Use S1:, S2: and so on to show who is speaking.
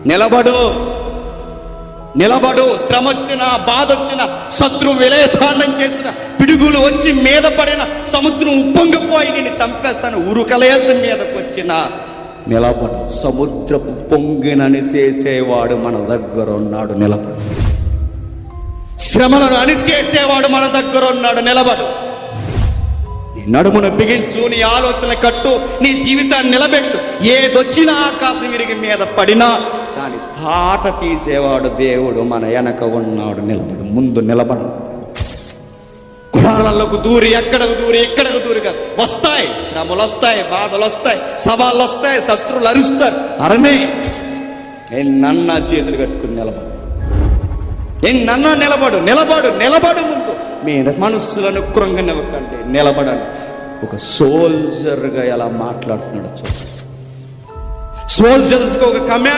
S1: నిలబడు, నిలబడు. శ్రమ వచ్చిన, బాధ వచ్చిన, శత్రు విలయతాండం చేసిన, పిడుగులు వచ్చి మీద పడిన, సముద్రం ఉప్పొంగిపోయి నిన్ను చంపేస్తాను ఉరుకలేసి మీదకు వచ్చిన నిలబడు. సముద్రపు పొంగినని చేసేవాడు మన దగ్గర ఉన్నాడు, నిలబడు. శ్రమలను అణిచేసేవాడు మన దగ్గర ఉన్నాడు, నిలబడు. నీ నడుమును బిగించు, నీ ఆలోచన కట్టు, నీ జీవితాన్ని నిలబెట్టు. ఏదొచ్చినా ఆకాశం విరిగి మీద పడినా దాని తాట తీసేవాడు దేవుడు మన వెనక ఉన్నాడు, నిలబడు. ముందు నిలబడు. గుడారాలకు దూరి, ఎక్కడకు దూరి, ఎక్కడకు దూరిగా వస్తాయి శ్రమలు, వస్తాయి బాధలు, వస్తాయి సవాళ్ళు, వస్తాయి శత్రువులు అరుస్తారు. అరనే నన్న చేతులు కట్టుకుని నిలబడు. నన్న నిలబడు, నిలబడు, నిలబడు. ముందు మీ మనస్సులను కృంగనివ్వకండి, నిలబడండి. ఒక సోల్జర్గా ఎలా మాట్లాడుతున్నాడు చూడండి. సోల్జర్స్కి ఒక కమాండ్